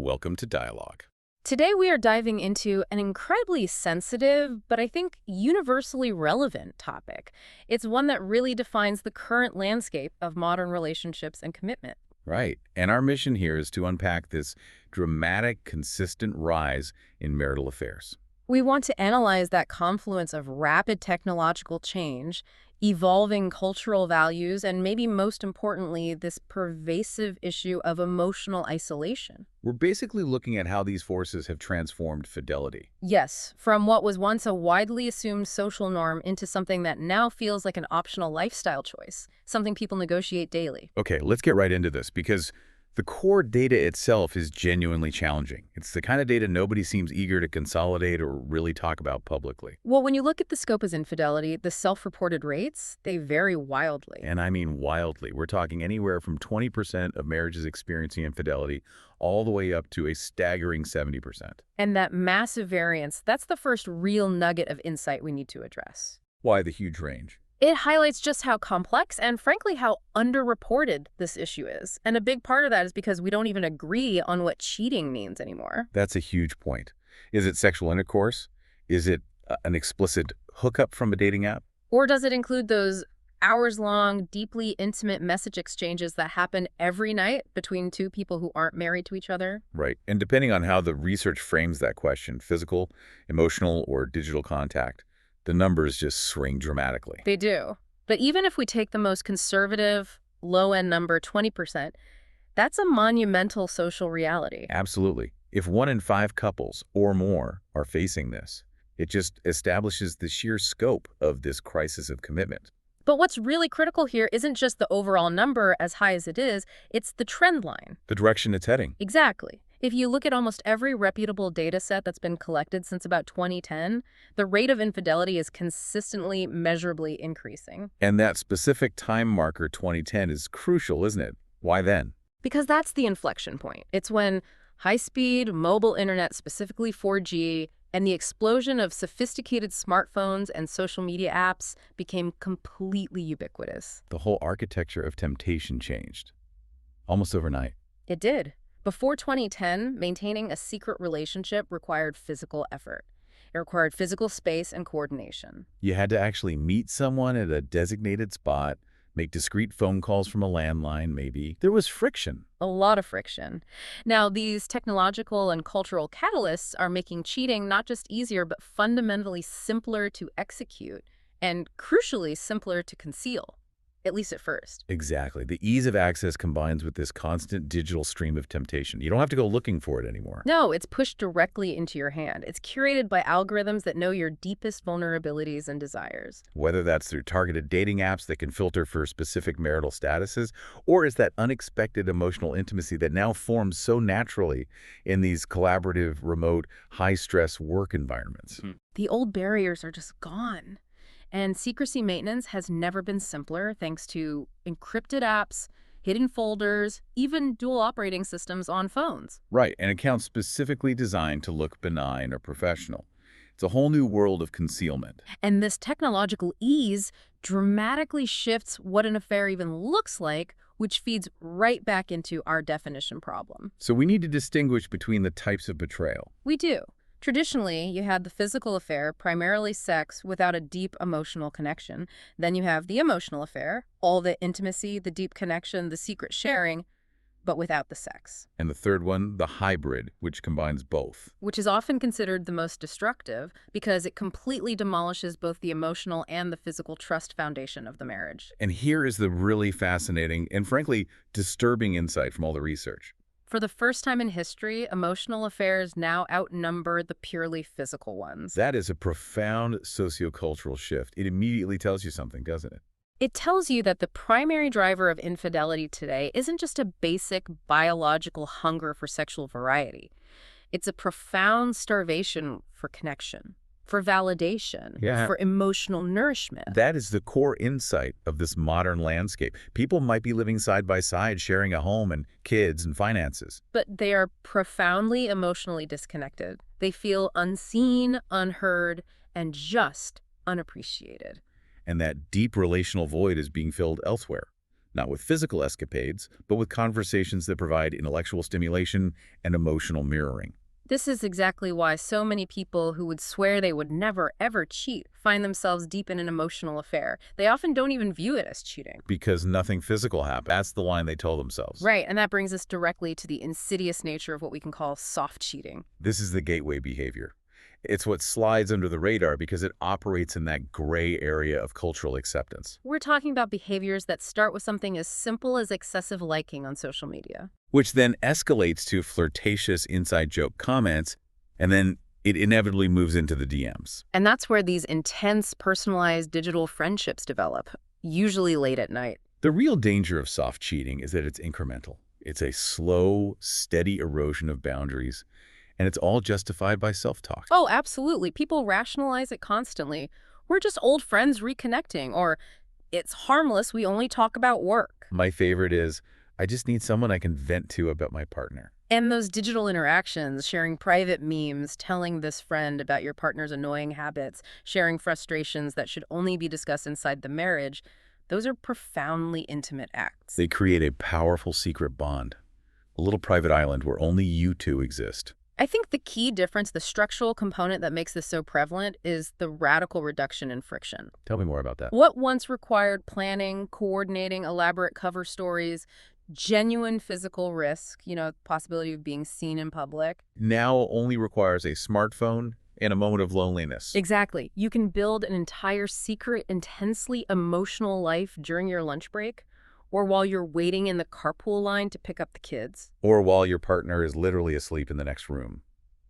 Welcome to Dialogue. Today we are diving into an incredibly sensitive, but I think universally relevant topic. It's one that really defines the current landscape of modern relationships and commitment. Right. And our mission here is to unpack this dramatic, consistent rise in marital affairs. We want to analyze that confluence of rapid technological change, evolving cultural values, and maybe most importantly, this pervasive issue of emotional isolation. We're basically looking at how these forces have transformed fidelity. Yes, from what was once a widely assumed social norm into something that now feels like an optional lifestyle choice, something people negotiate daily. Okay, let's get right into this because the core data itself is genuinely challenging. It's the kind of data nobody seems eager to consolidate or really talk about publicly. Well, when you look at the scope as infidelity, the self-reported rates, they vary wildly. And I mean wildly. We're talking anywhere from 20% of marriages experiencing infidelity all the way up to a staggering 70%. And that massive variance, that's the first real nugget of insight we need to address. Why the huge range? It highlights just how complex and, frankly, how underreported this issue is. And a big part of that is because we don't even agree on what cheating means anymore. That's a huge point. Is it sexual intercourse? Is it an explicit hookup from a dating app? Or does it include those hours-long, deeply intimate message exchanges that happen every night between two people who aren't married to each other? Right. And depending on how the research frames that question, physical, emotional, or digital contact, the numbers just swing dramatically. They do. But even if we take the most conservative, low-end number, 20%, that's a monumental social reality. Absolutely. If 1 in 5 couples or more are facing this, it just establishes the sheer scope of this crisis of commitment. But what's really critical here isn't just the overall number as high as it is, it's the trend line. The direction it's heading. Exactly. If you look at almost every reputable data set that's been collected since about 2010, the rate of infidelity is consistently, measurably increasing. And that specific time marker, 2010, is crucial, isn't it? Why then? Because that's the inflection point. It's when high-speed mobile internet, specifically 4G, and the explosion of sophisticated smartphones and social media apps became completely ubiquitous. The whole architecture of temptation changed. Almost overnight. It did. Before 2010, maintaining a secret relationship required physical effort. It required physical space and coordination. You had to actually meet someone at a designated spot, make discreet phone calls from a landline, maybe. There was friction. A lot of friction. Now, these technological and cultural catalysts are making cheating not just easier, but fundamentally simpler to execute and, crucially, simpler to conceal. At least at first. Exactly. The ease of access combines with this constant digital stream of temptation. You don't have to go looking for it anymore. No, it's pushed directly into your hand. It's curated by algorithms that know your deepest vulnerabilities and desires. Whether that's through targeted dating apps that can filter for specific marital statuses, or is that unexpected emotional intimacy that now forms so naturally in these collaborative, remote, high-stress work environments. The old barriers are just gone. And secrecy maintenance has never been simpler thanks to encrypted apps, hidden folders, even dual operating systems on phones. Right, and accounts specifically designed to look benign or professional. It's a whole new world of concealment. And this technological ease dramatically shifts what an affair even looks like, which feeds right back into our definition problem. So we need to distinguish between the types of betrayal. We do. Traditionally, you had the physical affair, primarily sex, without a deep emotional connection. Then you have the emotional affair, all the intimacy, the deep connection, the secret sharing, but without the sex. And the third one, the hybrid, which combines both. Which is often considered the most destructive because it completely demolishes both the emotional and the physical trust foundation of the marriage. And here is the really fascinating and frankly disturbing insight from all the research. For the first time in history, emotional affairs now outnumber the purely physical ones. That is a profound sociocultural shift. It immediately tells you something, doesn't it? It tells you that the primary driver of infidelity today isn't just a basic biological hunger for sexual variety. It's a profound starvation for connection, for validation, for emotional nourishment. That is the core insight of this modern landscape. People might be living side by side, sharing a home and kids and finances. But they are profoundly emotionally disconnected. They feel unseen, unheard, and just unappreciated. And that deep relational void is being filled elsewhere. not with physical escapades, but with conversations that provide intellectual stimulation and emotional mirroring. This is exactly why so many people who would swear they would never, ever cheat find themselves deep in an emotional affair. They often don't even view it as cheating. Because nothing physical happened. That's the line they tell themselves. Right, and that brings us directly to the insidious nature of what we can call soft cheating. This is the gateway behavior. It's what slides under the radar because it operates in that gray area of cultural acceptance, We're talking about behaviors that start with something as simple as excessive liking on social media. which then escalates to flirtatious inside joke comments, and then it inevitably moves into the DMs. And that's where these intense, personalized digital friendships develop, usually late at night. The real danger of soft cheating is that it's incremental. It's a slow, steady erosion of boundaries, and it's all justified by self-talk. Oh, absolutely. People rationalize it constantly. We're just old friends reconnecting, or it's harmless, we only talk about work. My favorite is, I just need someone I can vent to about my partner. And those digital interactions, sharing private memes, telling this friend about your partner's annoying habits, sharing frustrations that should only be discussed inside the marriage, those are profoundly intimate acts. They create a powerful secret bond, a little private island where only you two exist. I think the key difference, the structural component that makes this so prevalent, is the radical reduction in friction. Tell me more about that. What once required planning, coordinating, elaborate cover stories, genuine physical risk, possibility of being seen in public. Now only requires a smartphone and a moment of loneliness. Exactly. You can build an entire secret, intensely emotional life during your lunch break, or while you're waiting in the carpool line to pick up the kids. Or while your partner is literally asleep in the next room.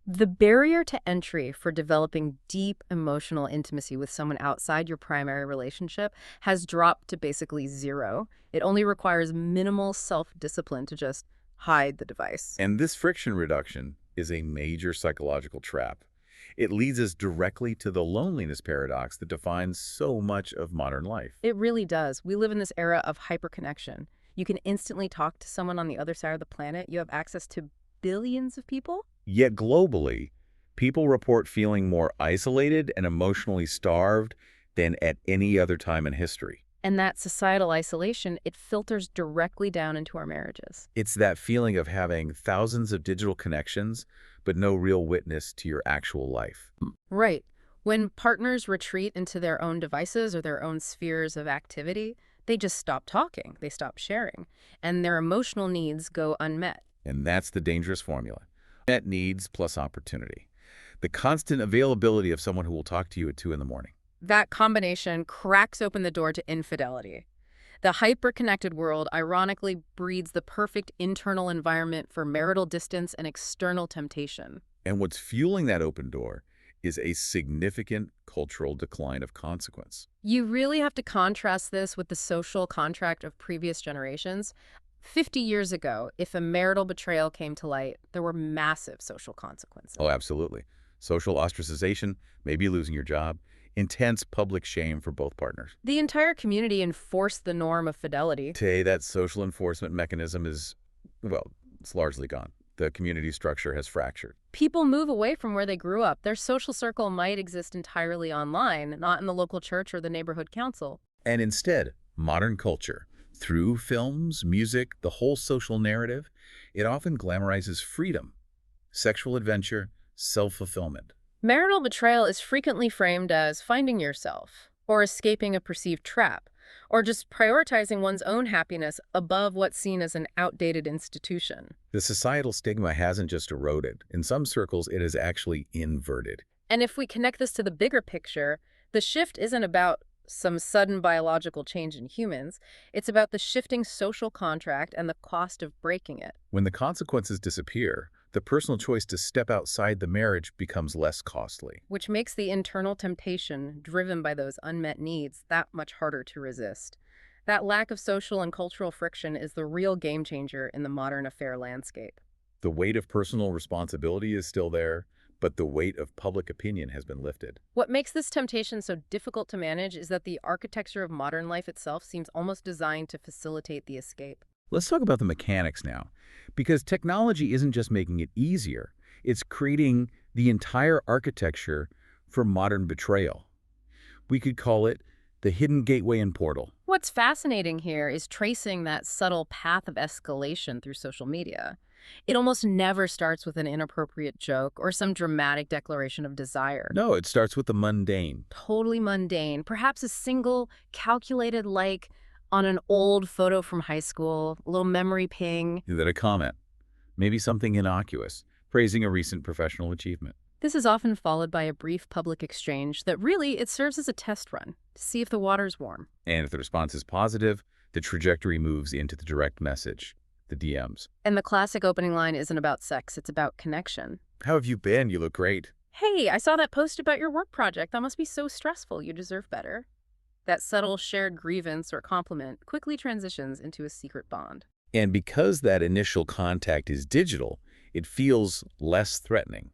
The barrier to entry for developing deep emotional intimacy with someone outside your primary relationship has dropped to basically zero. It only requires minimal self-discipline to just hide the device. And this friction reduction is a major psychological trap. It leads us directly to the loneliness paradox that defines so much of modern life. It really does. We live in this era of hyperconnection. You can instantly talk to someone on the other side of the planet. You have access to billions of people. Yet globally, people report feeling more isolated and emotionally starved than at any other time in history. And that societal isolation, it filters directly down into our marriages. It's that feeling of having thousands of digital connections, but no real witness to your actual life. Right. When partners retreat into their own devices or their own spheres of activity, they just stop talking, they stop sharing, and their emotional needs go unmet. And that's the dangerous formula. Met needs plus opportunity. The constant availability of someone who will talk to you at 2 in the morning. That combination cracks open the door to infidelity. The hyper-connected world ironically breeds the perfect internal environment for marital distance and external temptation. And what's fueling that open door is a significant cultural decline of consequence. You really have to contrast this with the social contract of previous generations. 50 years ago, if a marital betrayal came to light, there were massive social consequences. Oh, absolutely. Social ostracization, maybe losing your job, intense public shame for both partners. The entire community enforced the norm of fidelity. Today, that social enforcement mechanism is, well, it's largely gone. The community structure has fractured. People move away from where they grew up. Their social circle might exist entirely online, not in the local church or the neighborhood council. And instead, modern culture, through films, music, the whole social narrative, it often glamorizes freedom, sexual adventure, self-fulfillment. Marital betrayal is frequently framed as finding yourself, or escaping a perceived trap, or just prioritizing one's own happiness above what's seen as an outdated institution. The societal stigma hasn't just eroded. In some circles, it is actually inverted. And if we connect this to the bigger picture, the shift isn't about some sudden biological change in humans. It's about the shifting social contract and the cost of breaking it. When the consequences disappear, the personal choice to step outside the marriage becomes less costly. Which makes the internal temptation driven by those unmet needs that much harder to resist. That lack of social and cultural friction is the real game changer in the modern affair landscape. The weight of personal responsibility is still there, but the weight of public opinion has been lifted. What makes this temptation so difficult to manage is that the architecture of modern life itself seems almost designed to facilitate the escape. Let's talk about the mechanics now, because technology isn't just making it easier, it's creating the entire architecture for modern betrayal. We could call it The hidden gateway and portal. What's fascinating here is tracing that subtle path of escalation through social media. It almost never starts with an inappropriate joke or some dramatic declaration of desire. No, it starts with the mundane. Totally mundane, perhaps a single calculated like on an old photo from high school, a little memory ping. That a comment, maybe something innocuous, praising a recent professional achievement. This is often followed by a brief public exchange that really it serves as a test run to see if the water's warm. And if the response is positive, the trajectory moves into the direct message, the DMs. And the classic opening line isn't about sex, it's about connection. How have you been? You look great. Hey, I saw that post about your work project. That must be so stressful. You deserve better. That subtle shared grievance or compliment quickly transitions into a secret bond. And because that initial contact is digital, it feels less threatening,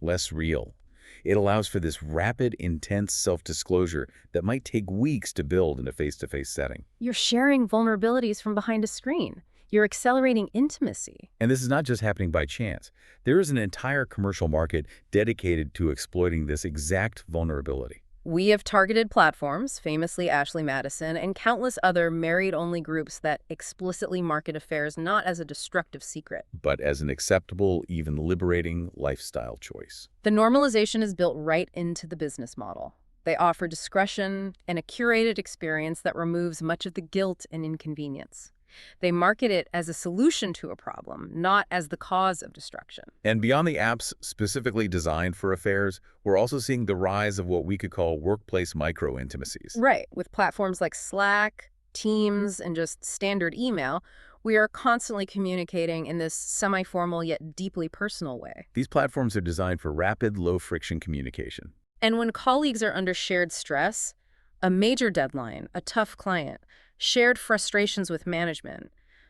less real. It allows for this rapid, intense self-disclosure that might take weeks to build in a face-to-face setting. You're sharing vulnerabilities from behind a screen. You're accelerating intimacy. And this is not just happening by chance. There is an entire commercial market dedicated to exploiting this exact vulnerability. We have targeted platforms, famously Ashley Madison, and countless other married-only groups that explicitly market affairs not as a destructive secret, but as an acceptable, even liberating lifestyle choice. The normalization is built right into the business model. They offer discretion and a curated experience that removes much of the guilt and inconvenience. They market it as a solution to a problem, not as the cause of destruction. And beyond the apps specifically designed for affairs, we're also seeing the rise of what we could call workplace micro-intimacies. Right. With platforms like Slack, Teams, and just standard email, we are constantly communicating in this semi-formal yet deeply personal way. These platforms are designed for rapid, low-friction communication. And when colleagues are under shared stress, a major deadline, a tough client, shared frustrations with management,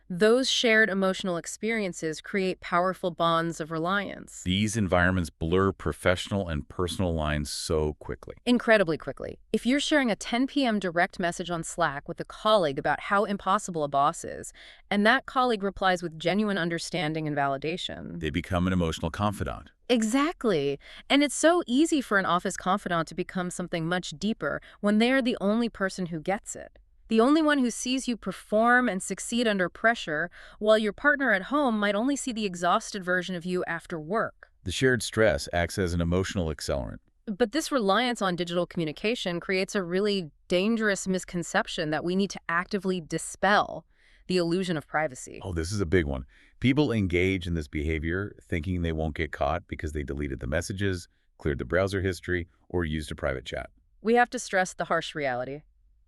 those shared emotional experiences create powerful bonds of reliance. These environments blur professional and personal lines so quickly. Incredibly quickly. If you're sharing a 10 p.m. direct message on Slack with a colleague about how impossible a boss is, and that colleague replies with genuine understanding and validation, They become an emotional confidant. Exactly. And it's so easy for an office confidant to become something much deeper when they are the only person who gets it. The only one who sees you perform and succeed under pressure, while your partner at home might only see the exhausted version of you after work. The shared stress acts as an emotional accelerant. But this reliance on digital communication creates a really dangerous misconception that we need to actively dispel: the illusion of privacy. Oh, this is a big one. People engage in this behavior thinking they won't get caught because they deleted the messages, cleared the browser history, or used a private chat. We have to stress the harsh reality.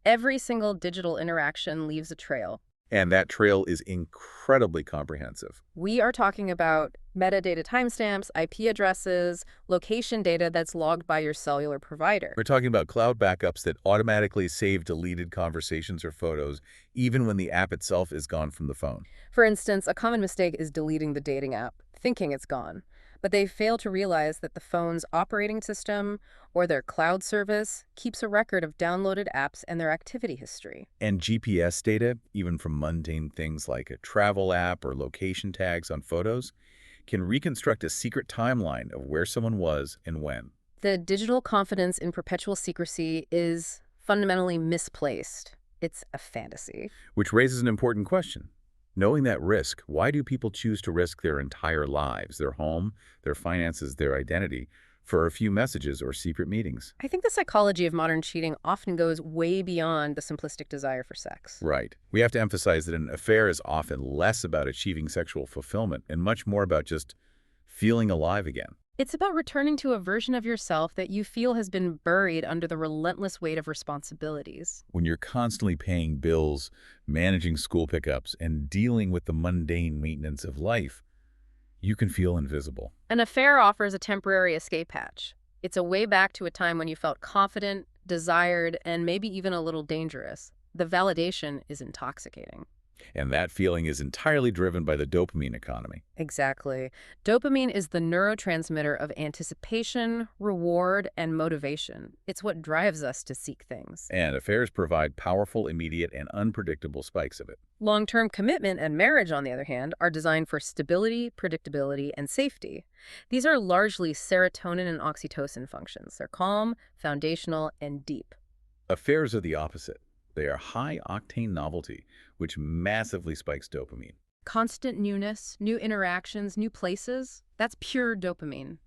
Every single digital interaction leaves a trail. And that trail is incredibly comprehensive. We are talking about metadata timestamps, IP addresses, location data that's logged by your cellular provider. We're talking about cloud backups that automatically save deleted conversations or photos, even when the app itself is gone from the phone. For instance, a common mistake is deleting the dating app, thinking it's gone. But they fail to realize that the phone's operating system or their cloud service keeps a record of downloaded apps and their activity history. And GPS data, even from mundane things like a travel app or location tags on photos, can reconstruct a secret timeline of where someone was and when. The digital confidence in perpetual secrecy is fundamentally misplaced. It's a fantasy. Which raises an important question. Knowing that risk, why do people choose to risk their entire lives, their home, their finances, their identity, for a few messages or secret meetings? I think the psychology of modern cheating often goes way beyond the simplistic desire for sex. Right. We have to emphasize that an affair is often less about achieving sexual fulfillment and much more about just feeling alive again. It's about returning to a version of yourself that you feel has been buried under the relentless weight of responsibilities. When you're constantly paying bills, managing school pickups, and dealing with the mundane maintenance of life, you can feel invisible. An affair offers a temporary escape hatch. It's a way back to a time when you felt confident, desired, and maybe even a little dangerous. The validation is intoxicating. And that feeling is entirely driven by the dopamine economy. Exactly. Dopamine is the neurotransmitter of anticipation, reward, and motivation. It's what drives us to seek things. And affairs provide powerful, immediate, and unpredictable spikes of it. Long-term commitment and marriage, on the other hand, are designed for stability, predictability, and safety. These are largely serotonin and oxytocin functions. They're calm, foundational, and deep. Affairs are the opposite. They are high-octane novelty, which massively spikes dopamine. Constant newness, new interactions, new places, that's pure dopamine.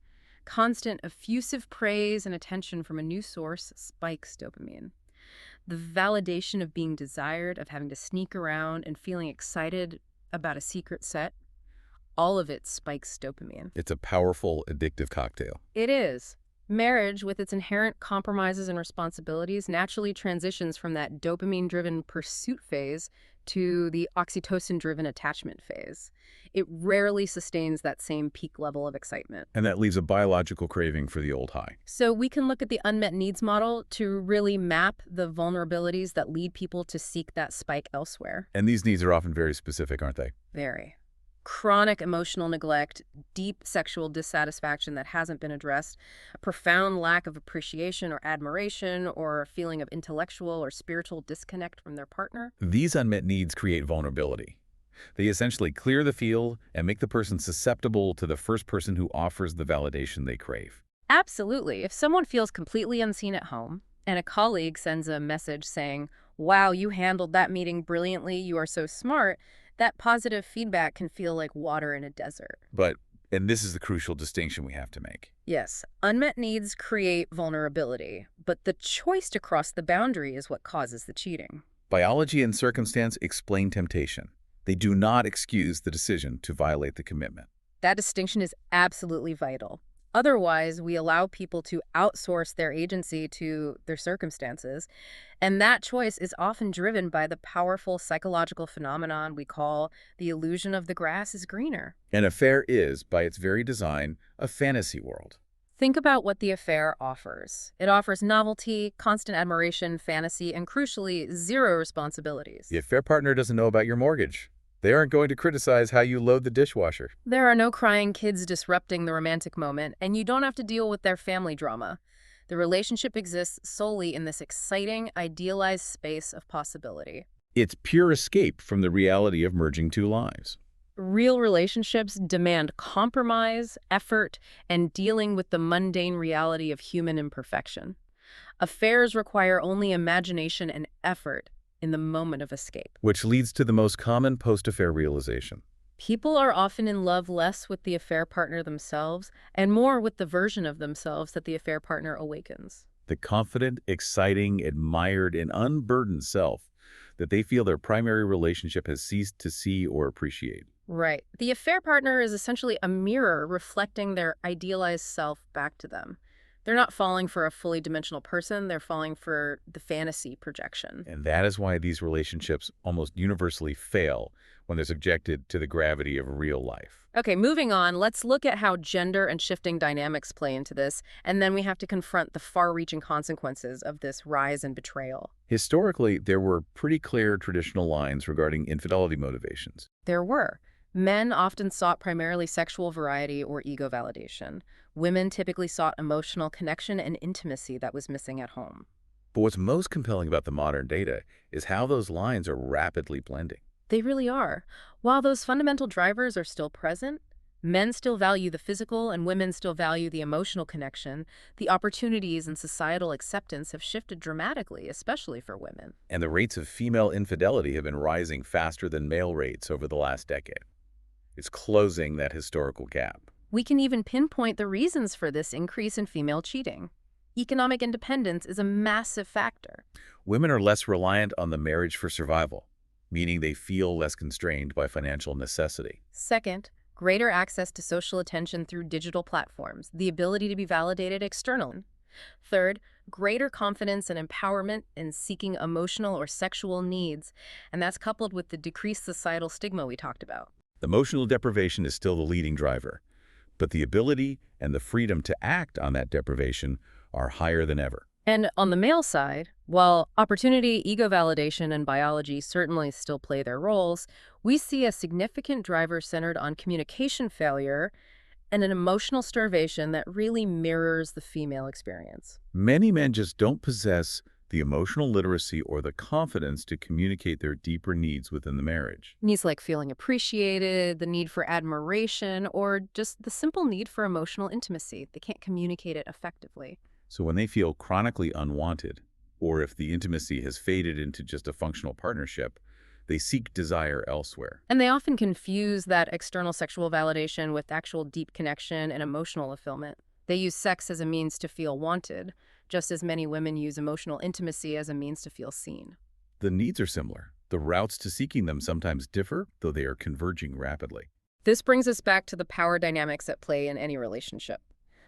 Constant effusive praise and attention from a new source spikes dopamine. The validation of being desired, of having to sneak around and feeling excited about a secret set, all of it spikes dopamine. It's a powerful, addictive cocktail. It is. Marriage, with its inherent compromises and responsibilities, naturally transitions from that dopamine-driven pursuit phase to the oxytocin-driven attachment phase. It rarely sustains that same peak level of excitement. And that leaves a biological craving for the old high. So we can look at the unmet needs model to really map the vulnerabilities that lead people to seek that spike elsewhere. And these needs are often very specific, aren't they? Very. Chronic emotional neglect, deep sexual dissatisfaction that hasn't been addressed, a profound lack of appreciation or admiration, or a feeling of intellectual or spiritual disconnect from their partner. These unmet needs create vulnerability. They essentially clear the field and make the person susceptible to the first person who offers the validation they crave. Absolutely. If someone feels completely unseen at home, and a colleague sends a message saying, "Wow, you handled that meeting brilliantly, you are so smart," that positive feedback can feel like water in a desert. And this is the crucial distinction we have to make. Yes, unmet needs create vulnerability, but the choice to cross the boundary is what causes the cheating. Biology and circumstance explain temptation. They do not excuse the decision to violate the commitment. That distinction is absolutely vital. Otherwise, we allow people to outsource their agency to their circumstances, and that choice is often driven by the powerful psychological phenomenon we call the illusion of the grass is greener. An affair is, by its very design, a fantasy world. Think about what the affair offers. It offers novelty, constant admiration, fantasy, and crucially, zero responsibilities. The affair partner doesn't know about your mortgage. They aren't going to criticize how you load the dishwasher. There are no crying kids disrupting the romantic moment, and you don't have to deal with their family drama. The relationship exists solely in this exciting, idealized space of possibility. It's pure escape from the reality of merging two lives. Real relationships demand compromise, effort, and dealing with the mundane reality of human imperfection. Affairs require only imagination and effort in the moment of escape. Which leads to the most common post-affair realization. People are often in love less with the affair partner themselves and more with the version of themselves that the affair partner awakens. The confident, exciting, admired, and unburdened self that they feel their primary relationship has ceased to see or appreciate. Right. The affair partner is essentially a mirror reflecting their idealized self back to them. They're not falling for a fully dimensional person, they're falling for the fantasy projection. And that is why these relationships almost universally fail when they're subjected to the gravity of real life. Okay, moving on, let's look at how gender and shifting dynamics play into this, and then we have to confront the far-reaching consequences of this rise in betrayal. Historically, there were pretty clear traditional lines regarding infidelity motivations. There were. Men often sought primarily sexual variety or ego validation. Women typically sought emotional connection and intimacy that was missing at home. But what's most compelling about the modern data is how those lines are rapidly blending. They really are. While those fundamental drivers are still present, men still value the physical and women still value the emotional connection. The opportunities and societal acceptance have shifted dramatically, especially for women. And the rates of female infidelity have been rising faster than male rates over the last decade. It's closing that historical gap. We can even pinpoint the reasons for this increase in female cheating. Economic independence is a massive factor. Women are less reliant on the marriage for survival, meaning they feel less constrained by financial necessity. Second, greater access to social attention through digital platforms, the ability to be validated externally. Third, greater confidence and empowerment in seeking emotional or sexual needs, and that's coupled with the decreased societal stigma we talked about. Emotional deprivation is still the leading driver, but the ability and the freedom to act on that deprivation are higher than ever. And on the male side, while opportunity, ego validation, and biology certainly still play their roles, we see a significant driver centered on communication failure and an emotional starvation that really mirrors the female experience. Many men just don't possess the emotional literacy or the confidence to communicate their deeper needs within the marriage. Needs like feeling appreciated, the need for admiration, or just the simple need for emotional intimacy. They can't communicate it effectively. So when they feel chronically unwanted Or if the intimacy has faded into just a functional partnership, they seek desire elsewhere. And they often confuse that external sexual validation with actual deep connection and emotional fulfillment. They use sex as a means to feel wanted, just as many women use emotional intimacy as a means to feel seen. The needs are similar. The routes to seeking them sometimes differ, though they are converging rapidly. This brings us back to the power dynamics at play in any relationship.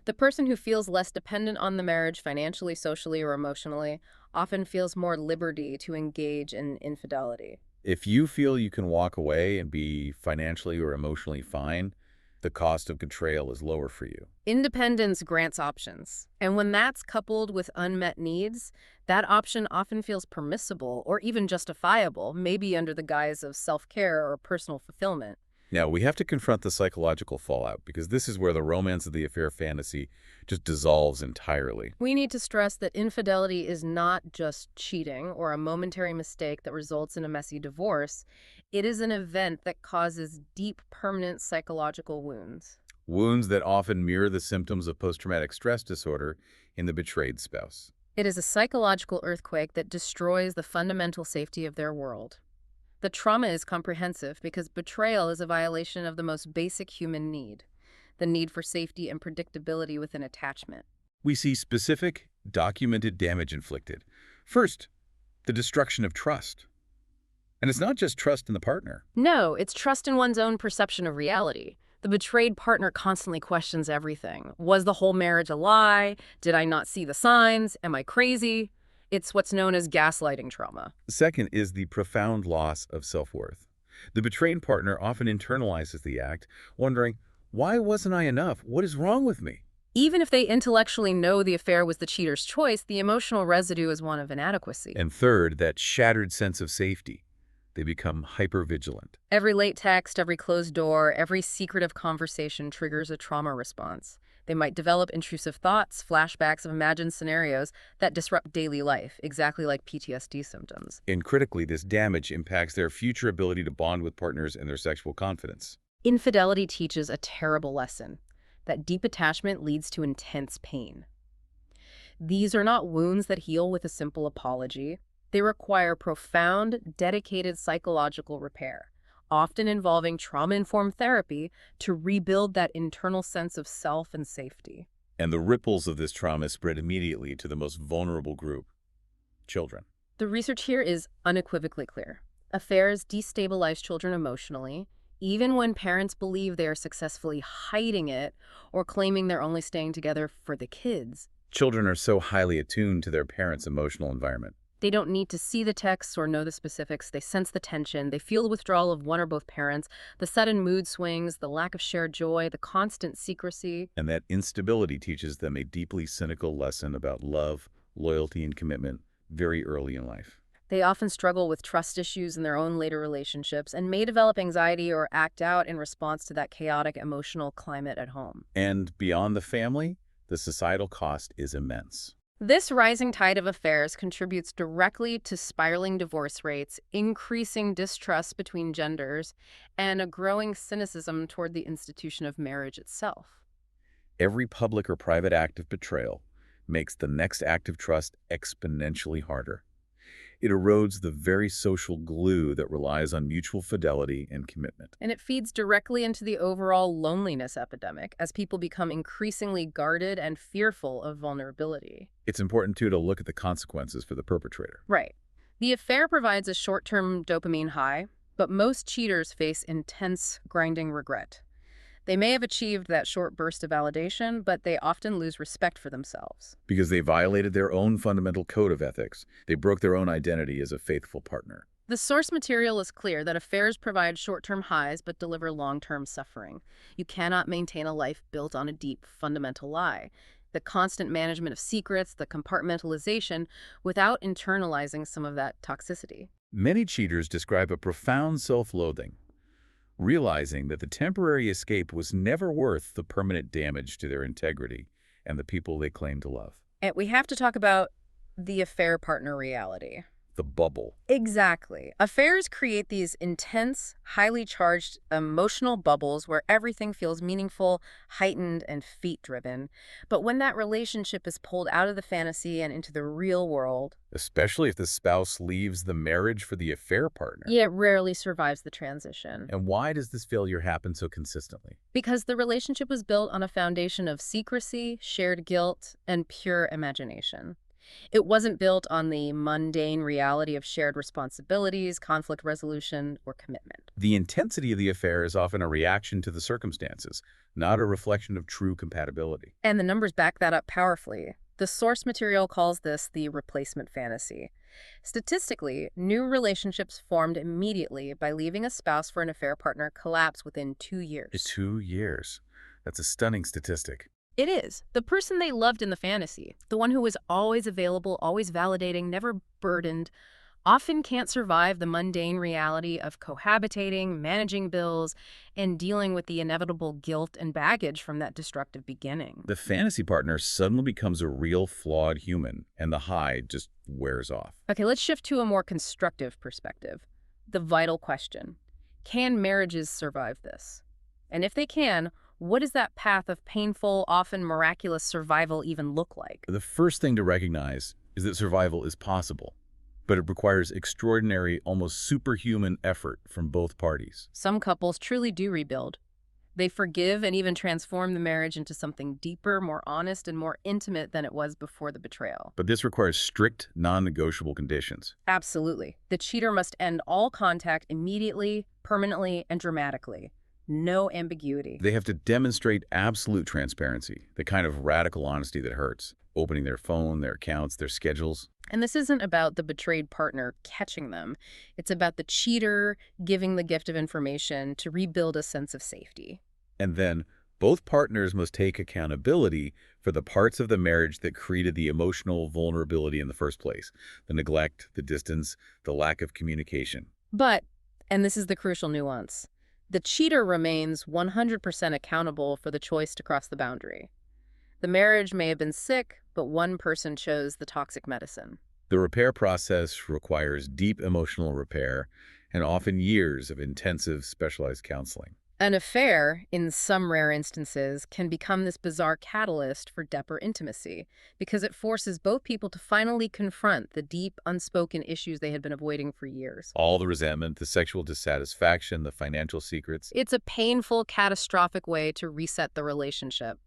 The person who feels less dependent on the marriage financially, socially, or emotionally often feels more liberty to engage in infidelity. If you feel you can walk away and be financially or emotionally fine, the cost of betrayal is lower for you. Independence grants options, and when that's coupled with unmet needs, that option often feels permissible or even justifiable, maybe under the guise of self-care or personal fulfillment. Now, we have to confront the psychological fallout because this is where the romance of the affair fantasy just dissolves entirely. We need to stress that infidelity is not just cheating or a momentary mistake that results in a messy divorce. It is an event that causes deep, permanent psychological wounds. Wounds that often mirror the symptoms of post-traumatic stress disorder in the betrayed spouse. It is a psychological earthquake that destroys the fundamental safety of their world. The trauma is comprehensive because betrayal is a violation of the most basic human need, the need for safety and predictability within attachment. We see specific, documented damage inflicted. First, the destruction of trust. And it's not just trust in the partner. No, it's trust in one's own perception of reality. The betrayed partner constantly questions everything. Was the whole marriage a lie? Did I not see the signs? Am I crazy? It's what's known as gaslighting trauma. Second is the profound loss of self-worth. The betrayed partner often internalizes the act, wondering, why wasn't I enough? What is wrong with me? Even if they intellectually know the affair was the cheater's choice, the emotional residue is one of inadequacy. And third, that shattered sense of safety. They become hypervigilant. Every late text, every closed door, every secretive conversation triggers a trauma response. They might develop intrusive thoughts, flashbacks of imagined scenarios that disrupt daily life, exactly like PTSD symptoms. And critically, this damage impacts their future ability to bond with partners and their sexual confidence. Infidelity teaches a terrible lesson, that deep attachment leads to intense pain. These are not wounds that heal with a simple apology. They require profound, dedicated psychological repair, often involving trauma-informed therapy to rebuild that internal sense of self and safety. And the ripples of this trauma spread immediately to the most vulnerable group, children. The research here is unequivocally clear. Affairs destabilize children emotionally, even when parents believe they are successfully hiding it or claiming they're only staying together for the kids. Children are so highly attuned to their parents' emotional environment. They don't need to see the texts or know the specifics. They sense the tension. They feel the withdrawal of one or both parents, the sudden mood swings, the lack of shared joy, the constant secrecy. And that instability teaches them a deeply cynical lesson about love, loyalty, and commitment very early in life. They often struggle with trust issues in their own later relationships and may develop anxiety or act out in response to that chaotic emotional climate at home. And beyond the family, the societal cost is immense. This rising tide of affairs contributes directly to spiraling divorce rates, increasing distrust between genders, and a growing cynicism toward the institution of marriage itself. Every public or private act of betrayal makes the next act of trust exponentially harder. It erodes the very social glue that relies on mutual fidelity and commitment. And it feeds directly into the overall loneliness epidemic as people become increasingly guarded and fearful of vulnerability. It's important, too, to look at the consequences for the perpetrator. Right. The affair provides a short-term dopamine high, but most cheaters face intense, grinding regret. They may have achieved that short burst of validation, but they often lose respect for themselves. Because they violated their own fundamental code of ethics. They broke their own identity as a faithful partner. The source material is clear that affairs provide short-term highs but deliver long-term suffering. You cannot maintain a life built on a deep, fundamental lie. The constant management of secrets, the compartmentalization, without internalizing some of that toxicity. Many cheaters describe a profound self-loathing, realizing that the temporary escape was never worth the permanent damage to their integrity and the people they claim to love. And we have to talk about the affair partner reality. the bubble. Exactly. Affairs create these intense, highly charged emotional bubbles where everything feels meaningful, heightened, and fate-driven. But when that relationship is pulled out of the fantasy and into the real world, Especially if the spouse leaves the marriage for the affair partner. it rarely survives the transition. And why does this failure happen so consistently? Because the relationship was built on a foundation of secrecy, shared guilt, and pure imagination. It wasn't built on the mundane reality of shared responsibilities, conflict resolution, or commitment. The intensity of the affair is often a reaction to the circumstances, not a reflection of true compatibility. And the numbers back that up powerfully. The source material calls this the replacement fantasy. Statistically, new relationships formed immediately by leaving a spouse for an affair partner collapse within 2 years. 2 years. That's a stunning statistic. It is. The person they loved in the fantasy, the one who was always available, always validating, never burdened, often can't survive the mundane reality of cohabitating, managing bills, and dealing with the inevitable guilt and baggage from that destructive beginning. The fantasy partner suddenly becomes a real flawed human, and the high just wears off. Okay, let's shift to a more constructive perspective. The vital question: can marriages survive this? And if they can, what does that path of painful, often miraculous survival even look like? The first thing to recognize is that survival is possible, but it requires extraordinary, almost superhuman effort from both parties. Some couples truly do rebuild. They forgive and even transform the marriage into something deeper, more honest, and more intimate than it was before the betrayal. But this requires strict, non-negotiable conditions. Absolutely. The cheater must end all contact immediately, permanently, and dramatically. No ambiguity. They have to demonstrate absolute transparency, the kind of radical honesty that hurts, opening their phone, their accounts, their schedules. And this isn't about the betrayed partner catching them. It's about the cheater giving the gift of information to rebuild a sense of safety. And then both partners must take accountability for the parts of the marriage that created the emotional vulnerability in the first place: the neglect, the distance, the lack of communication. But, and this is the crucial nuance, the cheater remains 100% accountable for the choice to cross the boundary. The marriage may have been sick, but one person chose the toxic medicine. The repair process requires deep emotional repair and often years of intensive specialized counseling. An affair, in some rare instances, can become this bizarre catalyst for deeper intimacy because it forces both people to finally confront the deep, unspoken issues they had been avoiding for years. All the resentment, the sexual dissatisfaction, the financial secrets. It's a painful, catastrophic way to reset the relationship.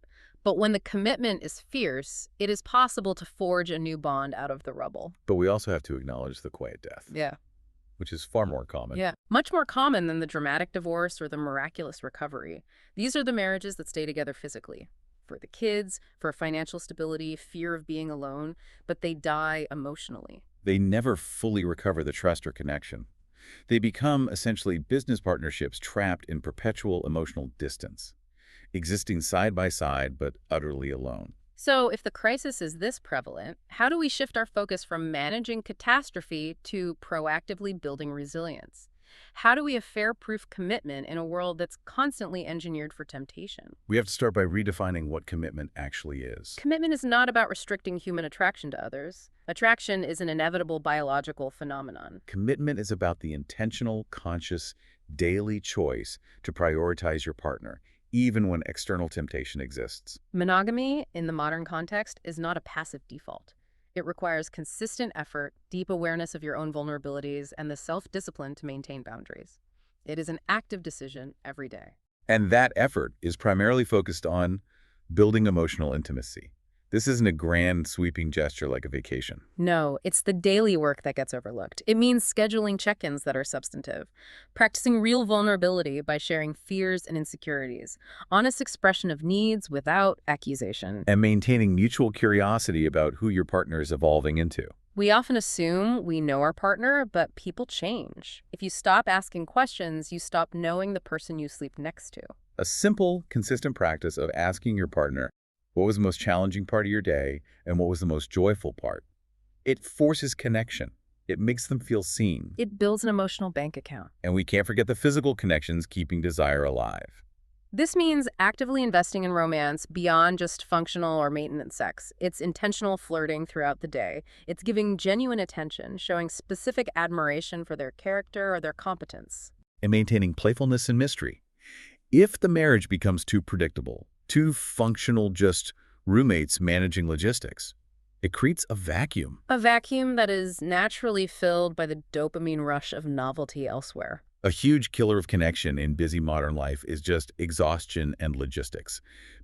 But when the commitment is fierce, it is possible to forge a new bond out of the rubble. But we also have to acknowledge the quiet death, Yeah. which is far more common. Yeah. Much more common than the dramatic divorce or the miraculous recovery. These are the marriages that stay together physically. For the kids, for financial stability, fear of being alone, but they die emotionally. They never fully recover the trust or connection. They become essentially business partnerships trapped in perpetual emotional distance, existing side by side but utterly alone. So if the crisis is this prevalent, how do we shift our focus from managing catastrophe to proactively building resilience? How do we affair-proof commitment in a world that's constantly engineered for temptation? We have to start by redefining what commitment actually is. Commitment is not about restricting human attraction to others. Attraction is an inevitable biological phenomenon. Commitment is about the intentional, conscious, daily choice to prioritize your partner, even when external temptation exists. Monogamy, in the modern context, is not a passive default. It requires consistent effort, deep awareness of your own vulnerabilities, and the self-discipline to maintain boundaries. It is an active decision every day. And that effort is primarily focused on building emotional intimacy. This isn't a grand, sweeping gesture like a vacation. No, it's the daily work that gets overlooked. It means scheduling check-ins that are substantive, practicing real vulnerability by sharing fears and insecurities, honest expression of needs without accusation. And maintaining mutual curiosity about who your partner is evolving into. We often assume we know our partner, but people change. If you stop asking questions, you stop knowing the person you sleep next to. A simple, consistent practice of asking your partner, what was the most challenging part of your day and what was the most joyful part? It forces connection. It makes them feel seen. It builds an emotional bank account. And we can't forget the physical connections keeping desire alive. This means actively investing in romance beyond just functional or maintenance sex. It's intentional flirting throughout the day. It's giving genuine attention, showing specific admiration for their character or their competence. And maintaining playfulness and mystery. If the marriage becomes too predictable, too functional, just roommates managing logistics, it creates a vacuum. A vacuum that is naturally filled by the dopamine rush of novelty elsewhere. A huge killer of connection in busy modern life is just exhaustion and logistics.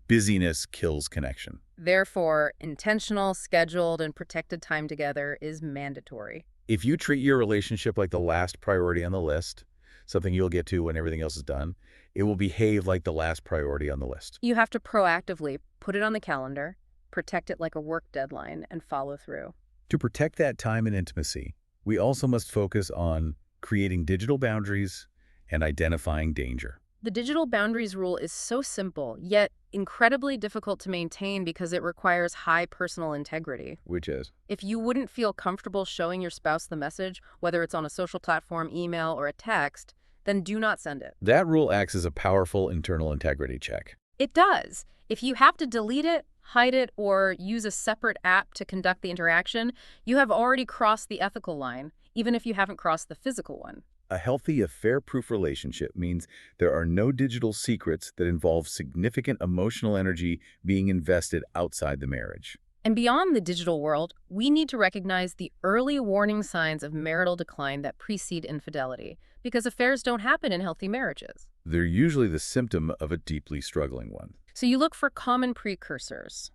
Busyness kills connection. Therefore, intentional, scheduled, and protected time together is mandatory. If you treat your relationship like the last priority on the list, something you'll get to when everything else is done, it will behave like the last priority on the list. You have to proactively put it on the calendar, protect it like a work deadline, and follow through. To protect that time and intimacy, we also must focus on creating digital boundaries and identifying danger. The digital boundaries rule is so simple, yet incredibly difficult to maintain because it requires high personal integrity. Which is? If you wouldn't feel comfortable showing your spouse the message, whether it's on a social platform, email, or a text, then do not send it. That rule acts as a powerful internal integrity check. It does. If you have to delete it, hide it, or use a separate app to conduct the interaction, you have already crossed the ethical line, even if you haven't crossed the physical one. A healthy, affair-proof relationship means there are no digital secrets that involve significant emotional energy being invested outside the marriage. And beyond the digital world, we need to recognize the early warning signs of marital decline that precede infidelity, because affairs don't happen in healthy marriages. They're usually the symptom of a deeply struggling one. So you look for common precursors.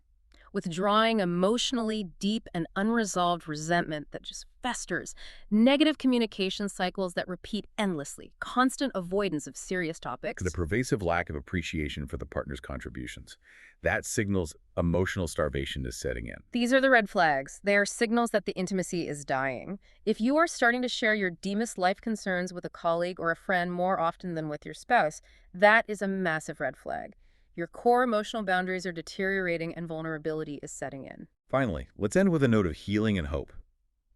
Withdrawing emotionally deep and unresolved resentment that just festers, negative communication cycles that repeat endlessly, constant avoidance of serious topics. The pervasive lack of appreciation for the partner's contributions. That signals emotional starvation is setting in. These are the red flags. They are signals that the intimacy is dying. If you are starting to share your deepest life concerns with a colleague or a friend more often than with your spouse, that is a massive red flag. Your core emotional boundaries are deteriorating and vulnerability is setting in. Finally, let's end with a note of healing and hope.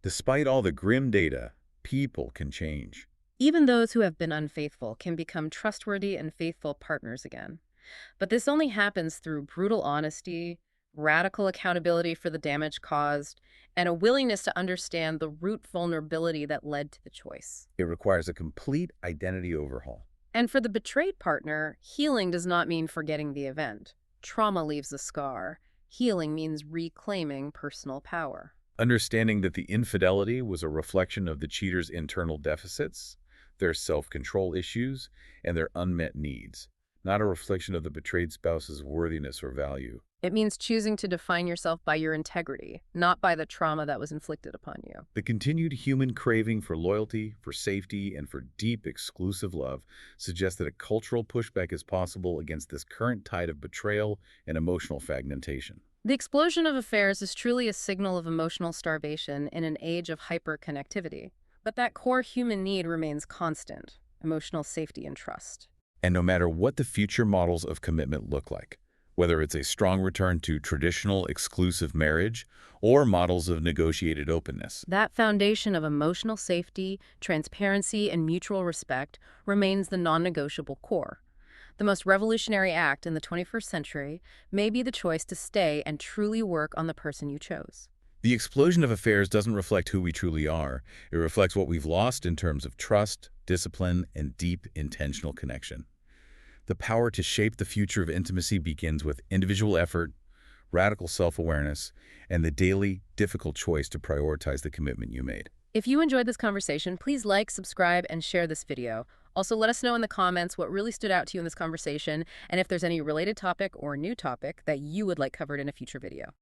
Despite all the grim data, people can change. Even those who have been unfaithful can become trustworthy and faithful partners again. But this only happens through brutal honesty, radical accountability for the damage caused, and a willingness to understand the root vulnerability that led to the choice. It requires a complete identity overhaul. And for the betrayed partner, healing does not mean forgetting the event. Trauma leaves a scar. Healing means reclaiming personal power. Understanding that the infidelity was a reflection of the cheater's internal deficits, their self-control issues, and their unmet needs, not a reflection of the betrayed spouse's worthiness or value. It means choosing to define yourself by your integrity, not by the trauma that was inflicted upon you. The continued human craving for loyalty, for safety, and for deep, exclusive love suggests that a cultural pushback is possible against this current tide of betrayal and emotional fragmentation. The explosion of affairs is truly a signal of emotional starvation in an age of hyperconnectivity. But that core human need remains constant: emotional safety and trust. And no matter what the future models of commitment look like, whether it's a strong return to traditional exclusive marriage or models of negotiated openness, That foundation of emotional safety, transparency, and mutual respect remains the non-negotiable core. The most revolutionary act in the 21st century may be the choice to stay and truly work on the person you chose. the explosion of affairs doesn't reflect who we truly are. It reflects what we've lost in terms of trust, discipline, and deep, intentional connection. The power to shape the future of intimacy begins with individual effort, radical self-awareness, and the daily, difficult choice to prioritize the commitment you made. If you enjoyed this conversation, please like, subscribe, and share this video. Also, let us know in the comments what really stood out to you in this conversation, and if there's any related topic or new topic that you would like covered in a future video.